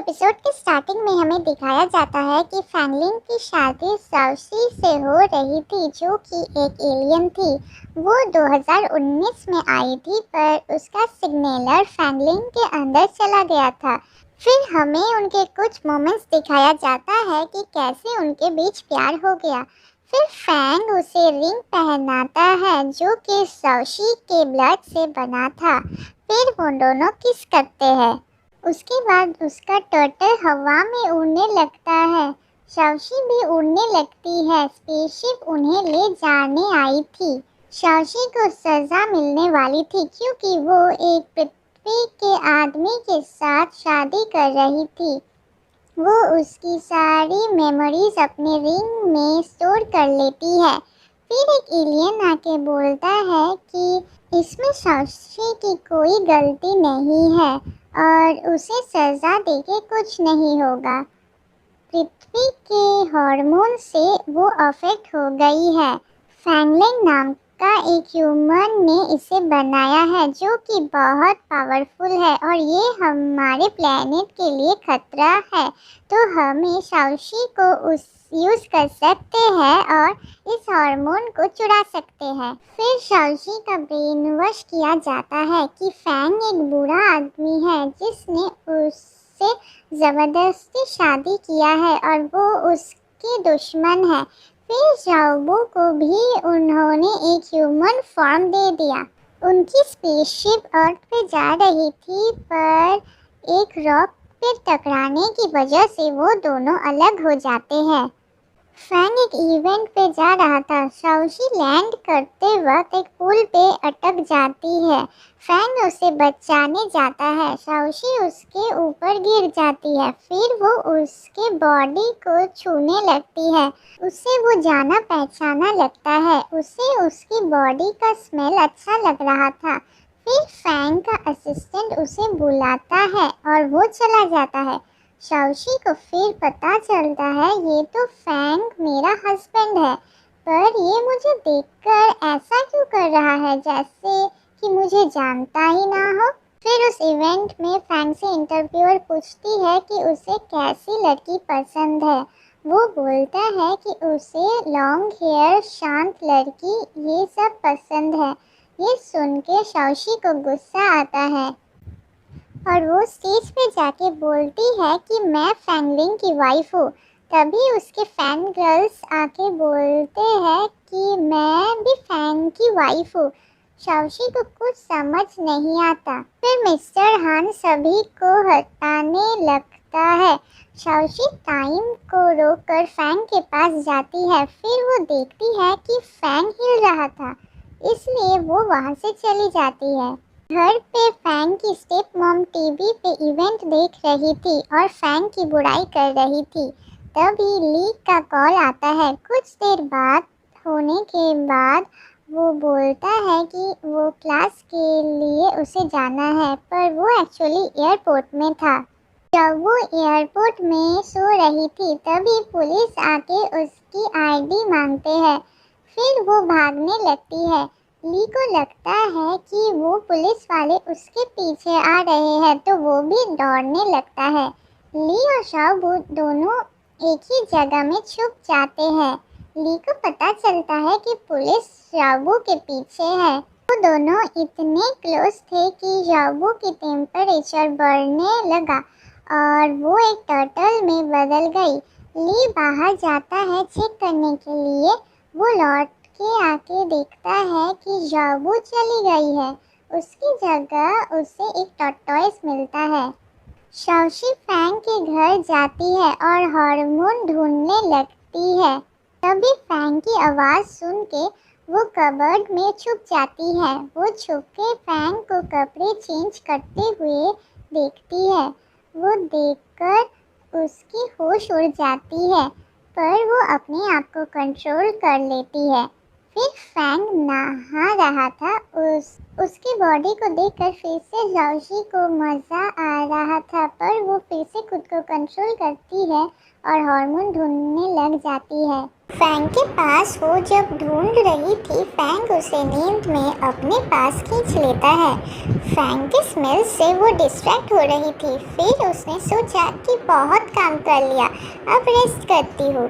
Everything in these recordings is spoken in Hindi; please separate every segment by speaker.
Speaker 1: एपिसोड के स्टार्टिंग में हमें दिखाया जाता है कि फैंगलिन की शादी शाओशी से हो रही थी, जो कि एक एलियन थी। वो 2019 में आई थी, पर उसका सिग्नलर फैंगलिन के अंदर चला गया था। फिर हमें उनके कुछ मोमेंट्स दिखाया जाता है कि कैसे उनके बीच प्यार हो गया। फिर फैंग उसे रिंग पहनाता है जो कि शाओशी के ब्लड से बना था। फिर वो दोनों किस करते हैं। उसके बाद उसका टर्टल हवा में उड़ने लगता है। शाओशी भी उड़ने लगती है। स्पेसशिप उन्हें ले जाने आई थी। शाओशी को सजा मिलने वाली थी क्योंकि वो एक पृथ्वी के आदमी के साथ शादी कर रही थी। वो उसकी सारी मेमोरीज अपने रिंग में स्टोर कर लेती है। फिर एक एलियन आके बोलता है कि इसमें शाओशी की कोई गलती नहीं है और उसे सज़ा देके कुछ नहीं होगा। पृथ्वी के हार्मोन से वो अफेक्ट हो गई है। फैंगलिन नाम का एक ह्यूमन ने इसे बनाया है जो कि बहुत पावरफुल है और ये हमारे प्लेनेट के लिए खतरा है। तो हमें शाओशी को उस यूज़ कर सकते हैं और इस हार्मोन को चुरा सकते हैं। फिर शाओशी का ब्रेन वॉश किया जाता है कि फैंग एक बुरा आदमी है जिसने उससे ज़बरदस्ती शादी किया है और वो उसके दुश्मन है। फिर ज़ाओबू को भी उन्होंने एक ह्यूमन फॉर्म दे दिया। उनकी स्पेसशिप अर्थ पे जा रही थी, पर एक रॉक पे टकराने की वजह से वो दोनों अलग हो जाते हैं। फैंग एक इवेंट पे जा रहा था। शाओशी लैंड करते वक्त एक पुल पे अटक जाती है। फैंग उसे बचाने जाता है। शाओशी उसके ऊपर गिर जाती है। फिर वो उसके बॉडी को छूने लगती है। उसे वो जाना पहचाना लगता है। उसे उसकी बॉडी का स्मेल अच्छा लग रहा था। फिर फैंग का असिस्टेंट उसे बुलाता है और वो चला जाता है। शाओशी को फिर पता चलता है ये तो फैंग मेरा हस्बैंड है, पर ये मुझे देखकर ऐसा क्यों कर रहा है जैसे कि मुझे जानता ही ना हो। फिर उस इवेंट में फैंग से इंटरव्यूअर पूछती है कि उसे कैसी लड़की पसंद है। वो बोलता है कि उसे लॉन्ग हेयर शांत लड़की ये सब पसंद है। ये सुन के शाओशी को गुस्सा आता है और वो स्टेज पे जाके बोलती है कि मैं फैंगलिन की वाइफ हूँ। तभी उसके फैन गर्ल्स आके बोलते हैं कि मैं भी फैंग की वाइफ हूँ। शाओशी को कुछ समझ नहीं आता। फिर मिस्टर हान सभी को हटाने लगता है। शाओशी टाइम को रोककर फैंग के पास जाती है। फिर वो देखती है कि फैंग हिल रहा था, इसलिए वो वहाँ से चली जाती है। घर पे फैंग की स्टेप मॉम टीवी पे इवेंट देख रही थी और फैंग की बुराई कर रही थी। तभी ली का कॉल आता है। कुछ देर बाद होने के बाद वो बोलता है कि वो क्लास के लिए उसे जाना है, पर वो एक्चुअली एयरपोर्ट में था। जब वो एयरपोर्ट में सो रही थी तभी पुलिस आके उसकी आईडी मांगते हैं। फिर वो भागने लगती है। ली को लगता है कि वो पुलिस वाले उसके पीछे आ रहे हैं, तो वो भी दौड़ने लगता है। ली और शाओबू दोनों एक ही जगह में छुप जाते हैं। ली को पता चलता है कि पुलिस शाओबू के पीछे है। वो दोनों इतने क्लोज थे कि शाओबू की टेम्परेचर बढ़ने लगा और वो एक टर्टल में बदल गई। ली बाहर जाता है चेक करने के लिए। वो लौट के आके देखता है कि जाबू चली गई है। उसकी जगह उसे एक टॉर्टोइस मिलता है। शाओशी फैंग के घर जाती है और हार्मोन ढूंढने लगती है। तभी फैंग की आवाज़ सुन के वो कबर्ड में छुप जाती है। वो छुप के फैंग को कपड़े चेंज करते हुए देखती है। वो देखकर उसकी होश उड़ जाती है, पर वो अपने आप को कंट्रोल कर लेती है। फिर फैंग नहा रहा था। उसकी बॉडी को देखकर फिर से शाओशी को मज़ा आ रहा था, पर वो फिर से खुद को कंट्रोल करती है और हार्मोन ढूंढने लग जाती है। फैंग के पास वो जब ढूंढ रही थी, फैंग उसे नींद में अपने पास खींच लेता है। फैंग के स्मेल से वो डिस्ट्रैक्ट हो रही थी। फिर उसने सोचा कि बहुत काम कर लिया, अब रेस्ट करती हूँ।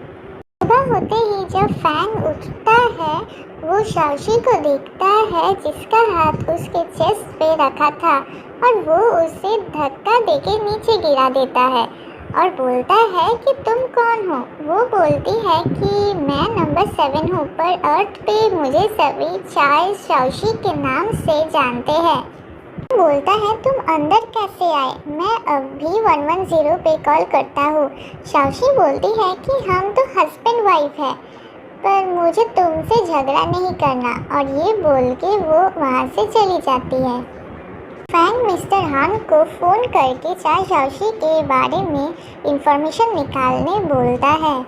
Speaker 1: सुबह होते ही जब फैंग उठता है, वो शाओशी को देखता है जिसका हाथ उसके चेस्ट पे रखा था, और वो उसे धक्का देके नीचे गिरा देता है और बोलता है कि तुम कौन हो। वो बोलती है कि मैं नंबर 7 हूँ, पर अर्थ पे मुझे सभी चाय शाओशी के नाम से जानते हैं। बोलता है तुम अंदर कैसे आए? मैं अभी 110 पे कॉल करता हूँ। शाओशी बोलती है कि हम तो हस्बैंड वाइफ है, पर मुझे तुमसे झगड़ा नहीं करना, और ये बोल के वो वहाँ से चली जाती है। फैंग मिस्टर हान को फ़ोन करके चाय शाओशी के बारे में इंफॉर्मेशन निकालने बोलता है।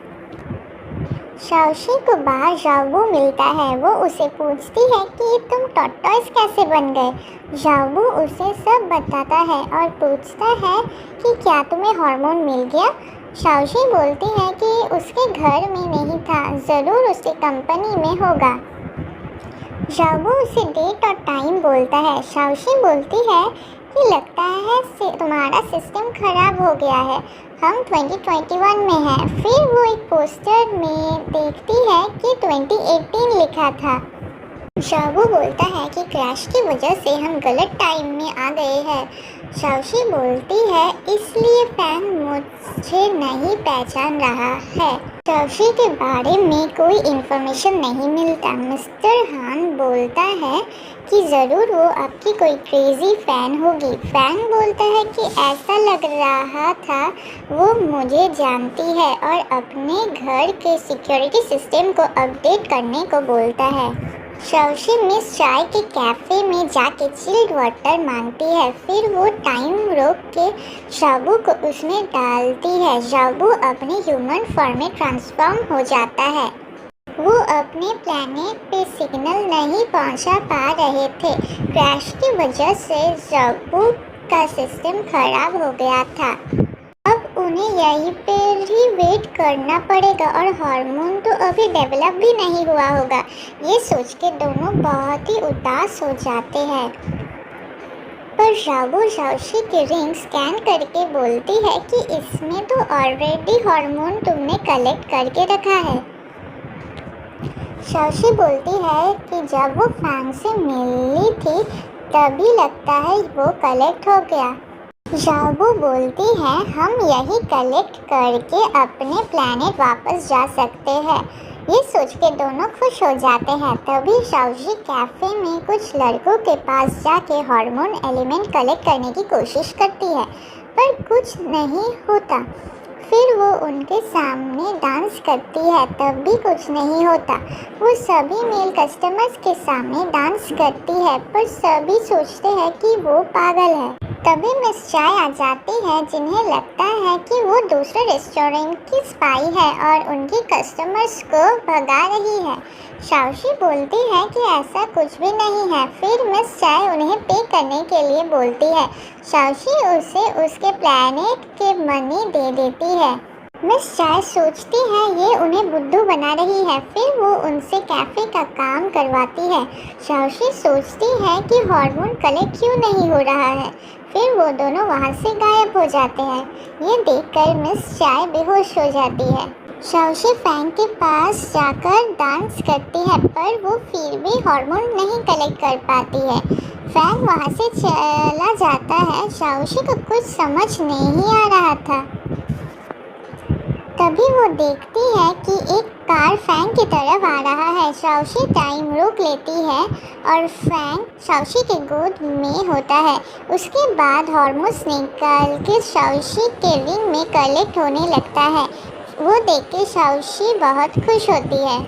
Speaker 1: शाओशी को बाहर ज़ाओबू मिलता है। वो उसे पूछती है कि तुम टॉर्टॉइस कैसे बन गए। ज़ाओबू उसे सब बताता है और पूछता है कि क्या तुम्हें हार्मोन मिल गया। शाओशी बोलती है कि उसके घर में नहीं था, ज़रूर उसकी कंपनी में होगा। ज़ाओबू उसे डेट और टाइम बोलता है। शाओशी बोलती है कि लगता है तुम्हारा सिस्टम खराब हो गया है, हम 2021 में हैं। फिर वो एक पोस्टर में देखती है कि 2018 लिखा था। शाओबू बोलता है कि क्रैश की वजह से हम गलत टाइम में आ गए हैं। शाओशी बोलती है इसलिए फैंग मुझे नहीं पहचान रहा है। शाओशी के बारे में कोई इन्फॉर्मेशन नहीं मिलता। मिस्टर हान बोलता है कि ज़रूर वो आपकी कोई क्रेजी फ़ैन होगी। फैंग बोलता है कि ऐसा लग रहा था वो मुझे जानती है, और अपने घर के सिक्योरिटी सिस्टम को अपडेट करने को बोलता है। शाओशी मिस चाय के कैफ़े में जाके चिल्ड वाटर मांगती है। फिर वो टाइम रोक के ज़ाओबू को उसमें डालती है। ज़ाओबू अपने ह्यूमन फॉर्म में ट्रांसफॉर्म हो जाता है। वो अपने प्लैनेट पे सिग्नल नहीं पहुंचा पा रहे थे। क्रैश की वजह से ज़ाओबू का सिस्टम खराब हो गया था। अब उन्हें यहीं पर ही वेट करना पड़ेगा, और हार्मोन तो अभी डेवलप भी नहीं हुआ होगा। ये सोच के दोनों बहुत ही उदास हो जाते हैं। पर ज़ाओबू शाओशी की रिंग स्कैन करके बोलती है कि इसमें तो ऑलरेडी हार्मोन तुमने कलेक्ट करके रखा है। शाओशी बोलती है कि जब वो फैंग से मिली थी तभी लगता है वो कलेक्ट हो गया। ज़ाओबू बोलती है हम यही कलेक्ट करके अपने प्लैनेट वापस जा सकते हैं। ये सोच के दोनों खुश हो जाते हैं। तभी शाओशी कैफ़े में कुछ लड़कों के पास जाके हार्मोन एलिमेंट कलेक्ट करने की कोशिश करती है, पर कुछ नहीं होता। फिर वो उनके सामने डांस करती है, तब भी कुछ नहीं होता। वो सभी मेल कस्टमर्स के सामने डांस करती है, पर सभी सोचते हैं कि वो पागल है। तभी मिस चाय आ जाती है, जिन्हें लगता है कि वो दूसरे रेस्टोरेंट की स्पाई है और उनकी कस्टमर्स को भगा रही है। शाओशी बोलती है कि ऐसा कुछ भी नहीं है। फिर मिस चाय उन्हें पे करने के लिए बोलती है। शाओशी उसे उसके प्लैनेट के मनी दे देती है। मिस चाय सोचती है ये उन्हें बुद्धू बना रही है। फिर वो उनसे कैफ़े का काम करवाती है। शाओशी सोचती है कि हार्मोन कलेक्ट क्यों नहीं हो रहा है। फिर वो दोनों वहाँ से गायब हो जाते हैं। ये देखकर मिस चाय बेहोश हो जाती है। शाओशी फैंग के पास जाकर डांस करती है, पर वो फिर भी हार्मोन नहीं कलेक्ट कर पाती है। फैंग वहाँ से चला जाता है। शाओशी को कुछ समझ नहीं आ रहा था। तभी वो देखती है कि एक कार फैंग की तरफ आ रहा है। शाओशी टाइम रोक लेती है और फैंग शाओशी के गोद में होता है। उसके बाद हार्मोन्स निकाल के शाओशी के रिंग में कलेक्ट होने लगता है। वो देख के शाओशी बहुत खुश होती है।